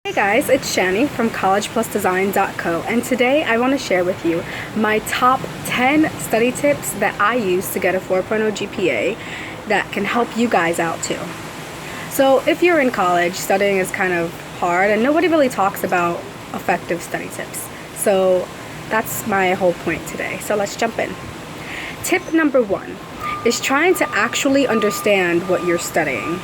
Hey guys, it's Shani from collegeplusdesign.co, and today I want to share with you my top 10 study tips that I use to get a 4.0 GPA that can help you guys out too. So if you're in college, studying is kind of hard and nobody really talks about effective study tips. So that's my whole point today. So let's jump in. Tip number 1 is trying to actually understand what you're studying.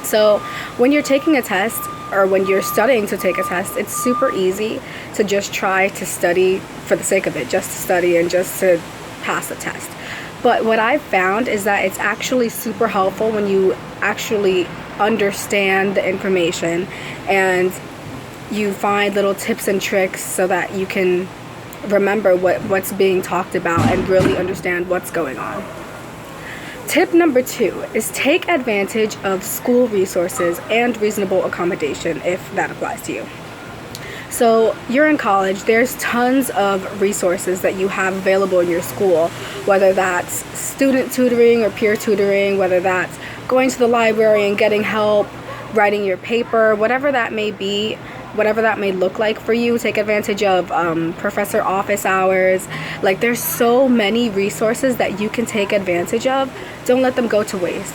So when you're taking a test, or when you're studying to take a test, it's super easy to just try to study for the sake of it, just to study and just to pass the test. But what I've found is that it's actually super helpful when you actually understand the information and you find little tips and tricks so that you can remember what's being talked about and really understand what's going on. Tip number 2 is take advantage of school resources and reasonable accommodation if that applies to you. So you're in college, there's tons of resources that you have available in your school, whether that's student tutoring or peer tutoring, whether that's going to the library and getting help, writing your paper, whatever that may be, whatever that may look like for you. Take advantage of professor office hours. Like, there's so many resources that you can take advantage of. Don't let them go to waste.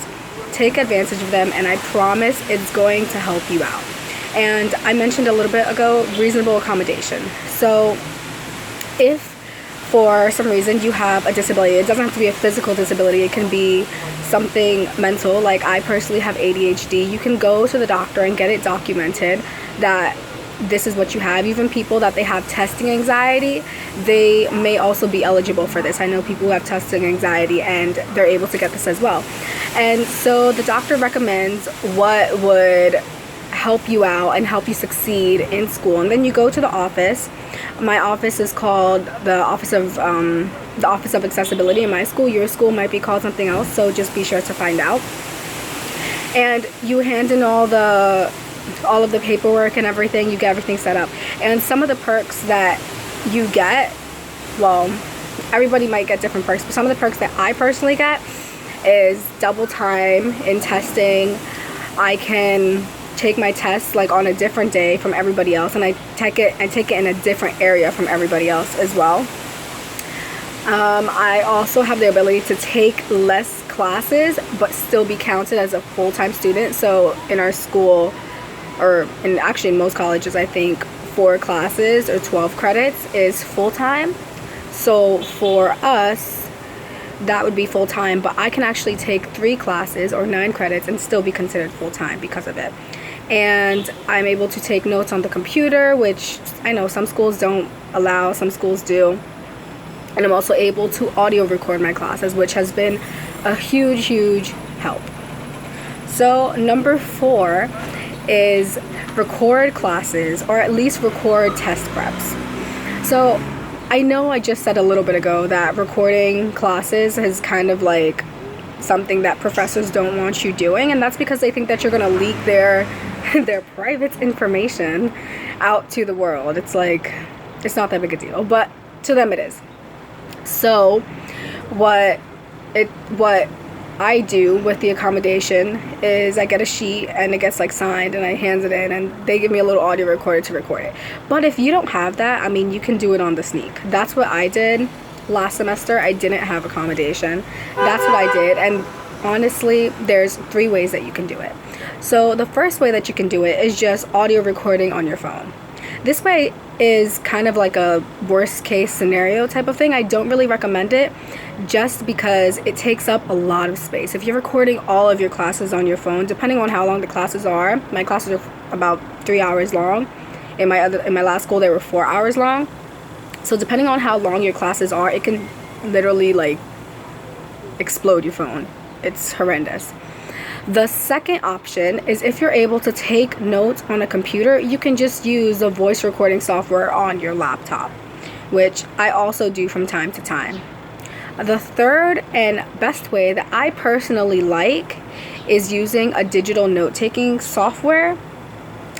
Take advantage of them, and I promise it's going to help you out. And I mentioned a little bit ago, reasonable accommodation. So if for some reason you have a disability, it doesn't have to be a physical disability, it can be something mental, like I personally have ADHD. You can go to the doctor and get it documented that this is what you have. Even people that they have testing anxiety, they may also be eligible for this. I know people who have testing anxiety and they're able to get this as well. And so the doctor recommends what would help you out and help you succeed in school. And then you go to the office. My office is called the Office of Accessibility in my school. Your school might be called something else, so just be sure to find out. And you hand in all of the paperwork and everything. You get everything set up. And some of the perks that you get, well, everybody might get different perks, but some of the perks that I personally get is double time in testing. I can take my test like on a different day from everybody else, and I take it in a different area from everybody else as well. I also have the ability to take less classes but still be counted as a full-time student. So in our school, or actually in most colleges, I think 4 classes or 12 credits is full-time. So for us, that would be full-time, but I can actually take 3 classes or 9 credits and still be considered full-time because of it. And I'm able to take notes on the computer, which I know some schools don't allow, some schools do. And I'm also able to audio record my classes, which has been a huge help. So number 4 is record classes, or at least record test preps. So I know I just said a little bit ago that recording classes is kind of like something that professors don't want you doing, and that's because they think that you're going to leak their private information out to the world. It's like, it's not that big a deal, but to them it is. So what I do with the accommodation is I get a sheet and it gets like signed and I hand it in and they give me a little audio recorder to record it. But if you don't have that, I mean, you can do it on the sneak. That's what I did last semester. I didn't have accommodation. That's what I did. And honestly, there's 3 ways that you can do it. So the first way that you can do it is just audio recording on your phone. This way is kind of like a worst case scenario type of thing. I don't really recommend it just because it takes up a lot of space. If you're recording all of your classes on your phone, depending on how long the classes are, my classes are about 3 hours long. In my last school, they were 4 hours long. So depending on how long your classes are, it can literally like explode your phone. It's horrendous. The second option is if you're able to take notes on a computer, you can just use the voice recording software on your laptop, which I also do from time to time. The third and best way that I personally like is using a digital note-taking software.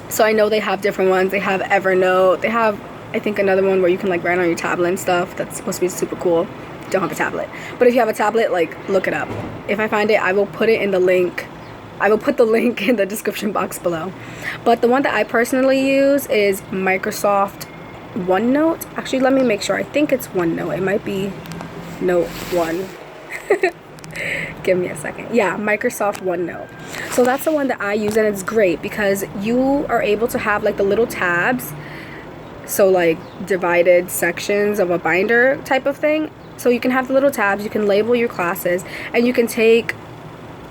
So I know they have different ones. They have Evernote. They have, I think, another one where you can like write on your tablet and stuff. That's supposed to be super cool. Don't have a tablet, but if you have a tablet, like, look it up. If I find it, I will put it in the link I will put the link in the description box below. But the one that I personally use is Microsoft OneNote. Actually, let me make sure. I think it's OneNote. It might be Note 1. Give me a second. Yeah, Microsoft OneNote. So that's the one that I use, and it's great because you are able to have like the little tabs, so like divided sections of a binder type of thing. So you can have the little tabs, you can label your classes, and you can take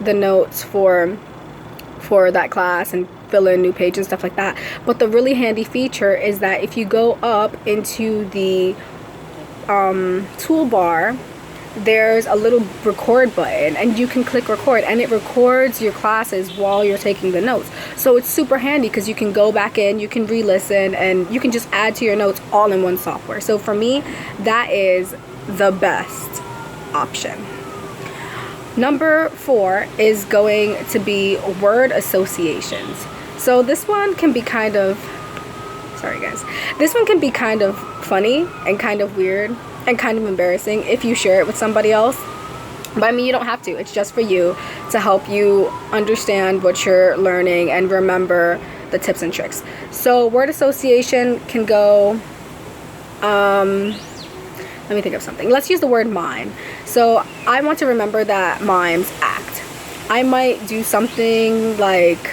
the notes for that class and fill in new pages and stuff like that. But the really handy feature is that if you go up into the toolbar, there's a little record button, and you can click record, and it records your classes while you're taking the notes. So it's super handy because you can go back in, you can re-listen, and you can just add to your notes all in one software. So for me, that is the best option. Number 4 is going to be word associations. So this one can be kind of, sorry guys, this one can be kind of funny and kind of weird and kind of embarrassing if you share it with somebody else. But I mean, you don't have to. It's just for you to help you understand what you're learning and remember the tips and tricks. So word association can go, let me think of something. Let's use the word mime. So I want to remember that mimes act. I might do something like,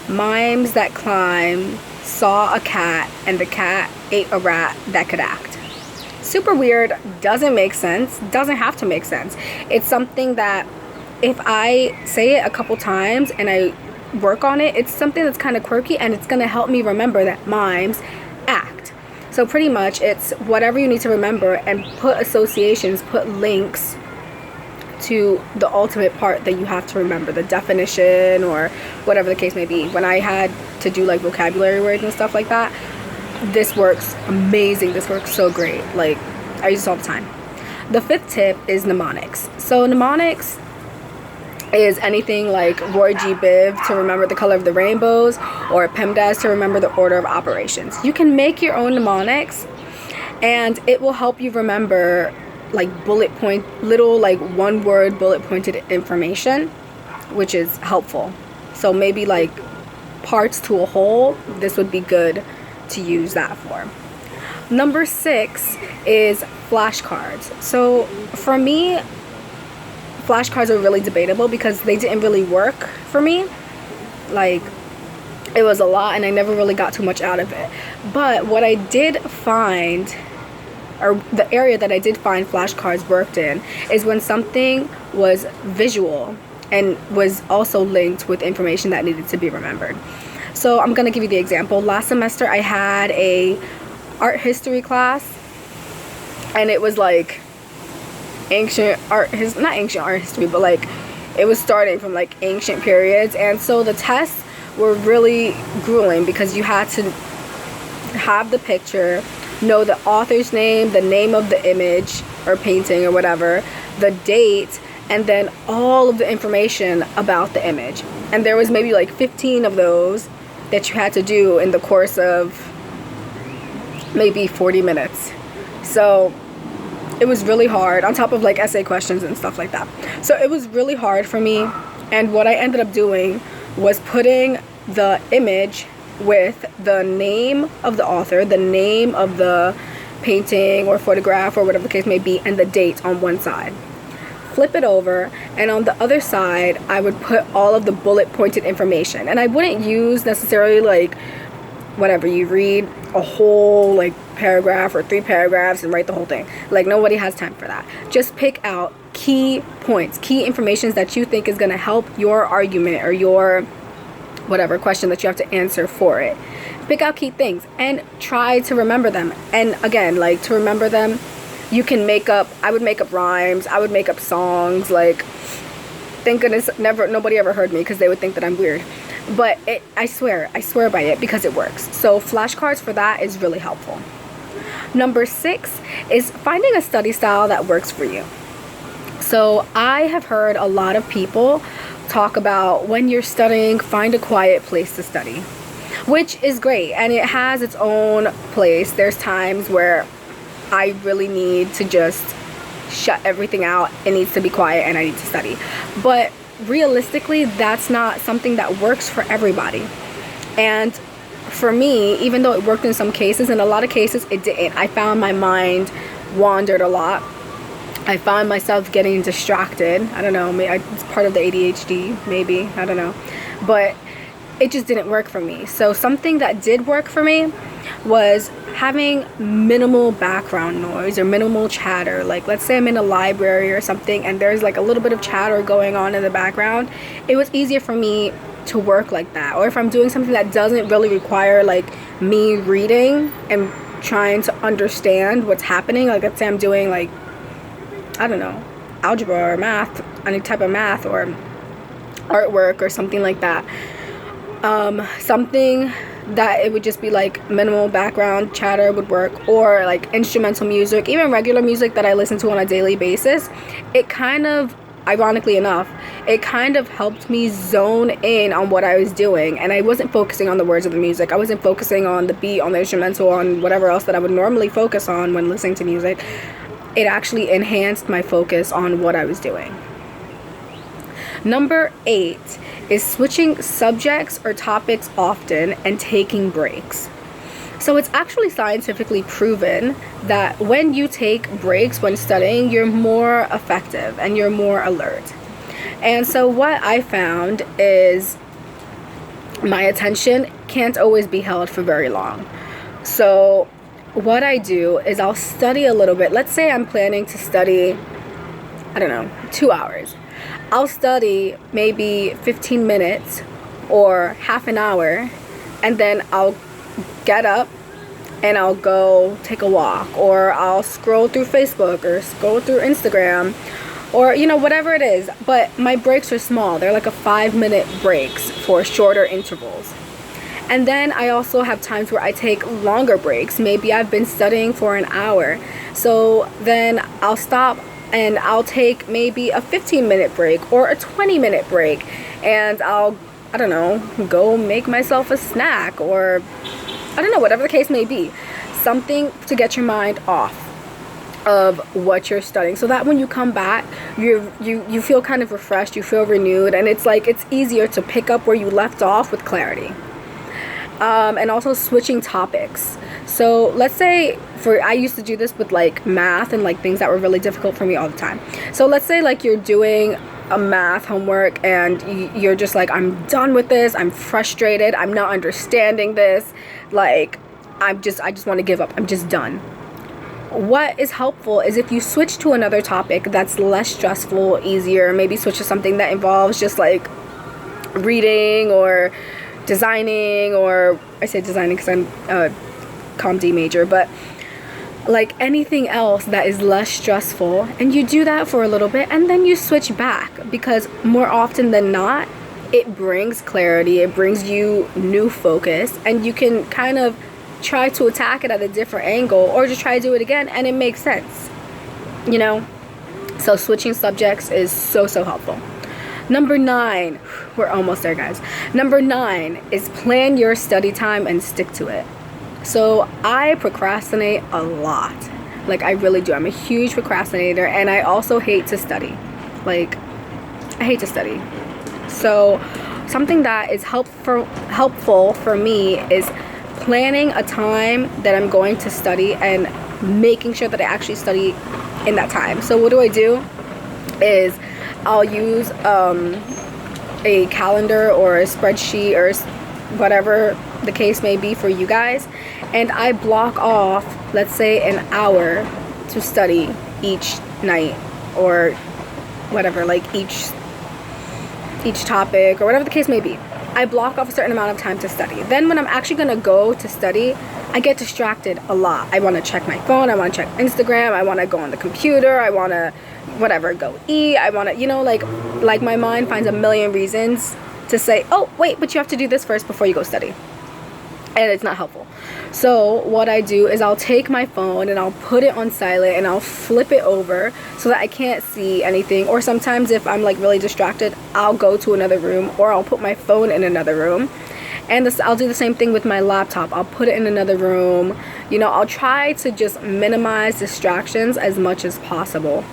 mimes that climb saw a cat and the cat ate a rat that could act. Super weird, doesn't make sense, doesn't have to make sense. It's something that if I say it a couple times and I work on it, it's something that's kind of quirky, and it's going to help me remember that mimes act. So pretty much it's whatever you need to remember, and put associations, put links to the ultimate part that you have to remember, the definition or whatever the case may be. When I had to do like vocabulary words and stuff like that, this works amazing. This works so great. Like, I use this all the time. The 5th tip is mnemonics. So mnemonics is anything like Roy G. Biv to remember the color of the rainbows, or PEMDAS to remember the order of operations. You can make your own mnemonics, and it will help you remember like bullet point, little like one word bullet pointed information, which is helpful. So maybe like parts to a whole, this would be good to use that for. Number 6 is flashcards. So for me, flashcards are really debatable because they didn't really work for me. Like, it was a lot and I never really got too much out of it. But what I did find, or the area that I did find flashcards worked in, is when something was visual and was also linked with information that needed to be remembered. So I'm gonna give you the example. Last semester I had a art history class, and it was like not ancient art history, but like it was starting from like ancient periods. And so the tests were really grueling because you had to have the picture, know the author's name, the name of the image or painting or whatever, the date, and then all of the information about the image. And there was maybe like 15 of those that you had to do in the course of maybe 40 minutes. So it was really hard, on top of like essay questions and stuff like that. So it was really hard for me, and what I ended up doing was putting the image with the name of the author, the name of the painting or photograph or whatever the case may be, and the date on one side. Flip it over, and on the other side I would put all of the bullet pointed information. And I wouldn't use necessarily like whatever, you read a whole like paragraph or 3 paragraphs and write the whole thing. Like, nobody has time for that. Just pick out key points, key information that you think is going to help your argument or your whatever question that you have to answer for it. Pick out key things and try to remember them. And again, like, to remember them, you can I would make up rhymes, I would make up songs. Like, thank goodness nobody ever heard me, because they would think that I'm weird. But I swear by it, because it works. So flashcards for that is really helpful. Number 6 is finding a study style that works for you. So I have heard a lot of people talk about, when you're studying, find a quiet place to study, which is great, and it has its own place. There's times where I really need to just shut everything out. It needs to be quiet and I need to study. But realistically, that's not something that works for everybody. And for me, even though it worked in some cases, in a lot of cases it didn't. I found my mind wandered a lot. I found myself getting distracted. I don't know, maybe it's part of the ADHD, maybe, I don't know. But it just didn't work for me. So something that did work for me was having minimal background noise or minimal chatter. Like, let's say I'm in a library or something and there's like a little bit of chatter going on in the background. It was easier for me to work like that. Or if I'm doing something that doesn't really require like me reading and trying to understand what's happening, like let's say I'm doing like, I don't know, algebra or math, any type of math or artwork or something like that. Something that it would just be like minimal background chatter would work, or like instrumental music, even regular music that I listen to on a daily basis. It kind of, ironically enough, it kind of helped me zone in on what I was doing, and I wasn't focusing on the words of the music. I wasn't focusing on the beat, on the instrumental, on whatever else that I would normally focus on when listening to music. It actually enhanced my focus on what I was doing. Number 8 is switching subjects or topics often and taking breaks. So it's actually scientifically proven that when you take breaks when studying, you're more effective and you're more alert. And so what I found is my attention can't always be held for very long. So what I do is I'll study a little bit. Let's say I'm planning to study, I don't know, 2 hours. I'll study maybe 15 minutes or half an hour, and then I'll get up and I'll go take a walk, or I'll scroll through Facebook or scroll through Instagram, or whatever it is. But my breaks are small. They're like a 5-minute breaks for shorter intervals. And then I also have times where I take longer breaks. Maybe I've been studying for an hour, so then I'll stop and I'll take maybe a 15-minute break or a 20-minute break, and I'll, I don't know, go make myself a snack, or I don't know, whatever the case may be. Something to get your mind off of what you're studying, so that when you come back, you feel kind of refreshed, you feel renewed, and it's like it's easier to pick up where you left off with clarity. And also switching topics. So let's say, I used to do this with like math and like things that were really difficult for me all the time. So let's say like you're doing a math homework and you're just like, I'm done with this, I'm frustrated, I'm not understanding this, like I just want to give up, I'm just done. What is helpful is if you switch to another topic that's less stressful, easier, maybe switch to something that involves just like reading or designing, or I say designing because I'm a ComD major, but like anything else that is less stressful, and you do that for a little bit and then you switch back, because more often than not it brings clarity, it brings you new focus, and you can kind of try to attack it at a different angle, or just try to do it again and it makes sense, so switching subjects is so helpful. Number 9, we're almost there, guys. Number 9 is plan your study time and stick to it. So I procrastinate a lot. Like, I really do. I'm a huge procrastinator, and I also hate to study. Like, I hate to study. So something that is helpful for me is planning a time that I'm going to study and making sure that I actually study in that time. So what do is I'll use a calendar or a spreadsheet or whatever the case may be for you guys, and I block off, let's say, an hour to study each night, or whatever, like each topic or whatever the case may be. I block off a certain amount of time to study. Then when I'm actually gonna go to study, I get distracted a lot. I want to check my phone, I want to check Instagram, I want to go on the computer, I want to whatever, go eat, I want to, like my mind finds a million reasons to say, oh wait, but you have to do this first before you go study, and it's not helpful. So what I do is I'll take my phone and I'll put it on silent and I'll flip it over so that I can't see anything, or sometimes if I'm like really distracted, I'll go to another room, or I'll put my phone in another room. And I'll do the same thing with my laptop. I'll put it in another room. I'll try to just minimize distractions as much as possible.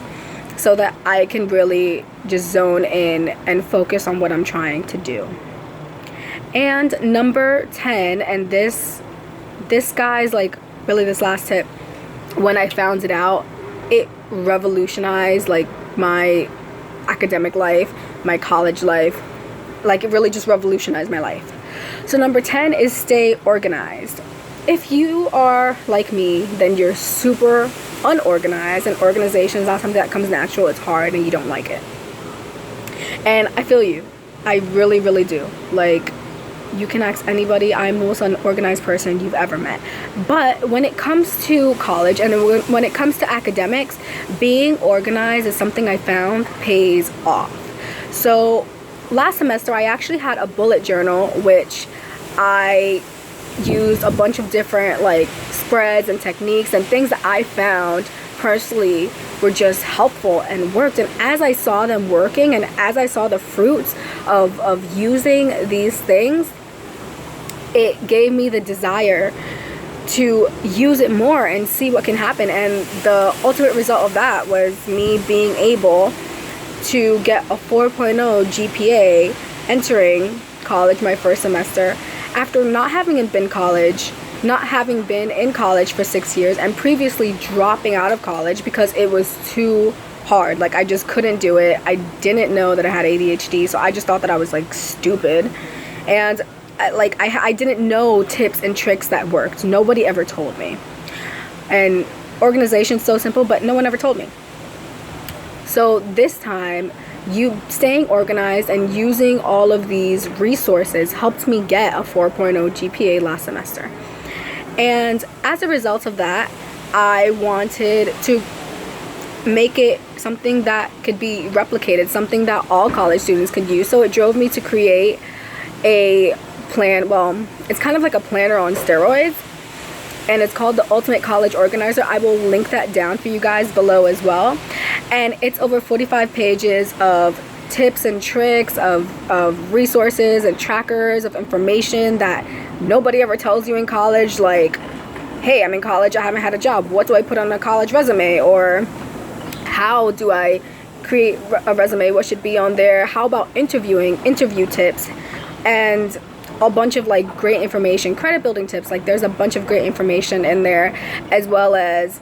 so that I can really just zone in and focus on what I'm trying to do. And number 10, and this guy's like really this last tip, when I found it out, it revolutionized like my academic life, my college life. Like, it really just revolutionized my life. So number 10 is stay organized. If you are like me, then you're super unorganized, and organization is not something that comes natural. It's hard and you don't like it. And I feel you. I really, really do. Like, you can ask anybody. I'm the most unorganized person you've ever met. But when it comes to college and when it comes to academics, being organized is something I found pays off. So last semester, I actually had a bullet journal, which I used a bunch of different like spreads and techniques and things that I found personally were just helpful and worked. And as I saw them working and as I saw the fruits of using these things, it gave me the desire to use it more and see what can happen. And the ultimate result of that was me being able to get a 4.0 GPA entering college my first semester, after not having been in college for 6 years and previously dropping out of college because it was too hard. Like, I just couldn't do it. I didn't know that I had ADHD, so I just thought that I was like stupid. And like I didn't know tips and tricks that worked. Nobody ever told me. And organization's so simple, but no one ever told me. So this time, you staying organized and using all of these resources helped me get a 4.0 GPA last semester. And as a result of that, I wanted to make it something that could be replicated, something that all college students could use. So it drove me to create a plan. Well, it's kind of like a planner on steroids, and it's called the Ultimate College Organizer. I will link that down for you guys below as well. And it's over 45 pages of tips and tricks, of resources and trackers of information that nobody ever tells you in college. Like, hey, I'm in college, I haven't had a job. What do I put on a college resume? Or how do I create a resume? What should be on there? How about interview tips? And a bunch of like great information, credit building tips. Like, there's a bunch of great information in there, as well as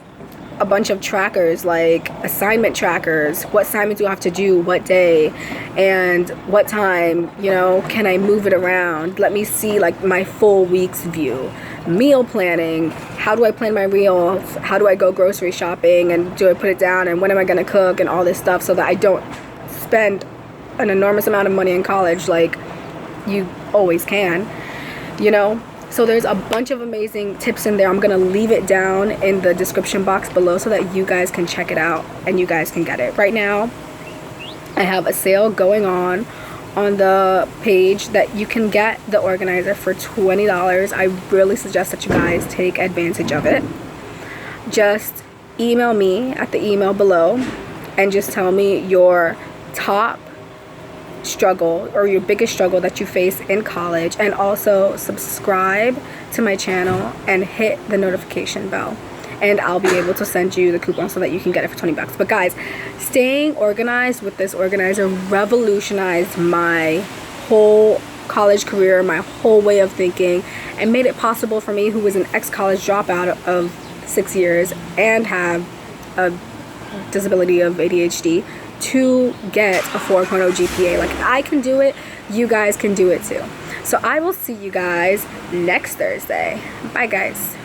a bunch of trackers, like assignment trackers. What assignment do I have to do, what day, and what time, you know, can I move it around? Let me see like my full week's view. Meal planning. How do I plan my meals? How do I go grocery shopping, and do I put it down, and when am I going to cook, and all this stuff, so that I don't spend an enormous amount of money in college like you always can, you know. So there's a bunch of amazing tips in there. I'm gonna leave it down in the description box below so that you guys can check it out and you guys can get it. Right now, I have a sale going on the page that you can get the organizer for $20. I really suggest that you guys take advantage of it. Just email me at the email below and just tell me your top struggle or your biggest struggle that you face in college, and also subscribe to my channel and hit the notification bell, and I'll be able to send you the coupon so that you can get it for 20 bucks. But guys, staying organized with this organizer revolutionized my whole college career, my whole way of thinking, and made it possible for me, who was an ex-college dropout of 6 years and have a disability of ADHD, to get a 4.0 GPA. Like, I can do it, you guys can do it too. So I will see you guys next Thursday. Bye guys.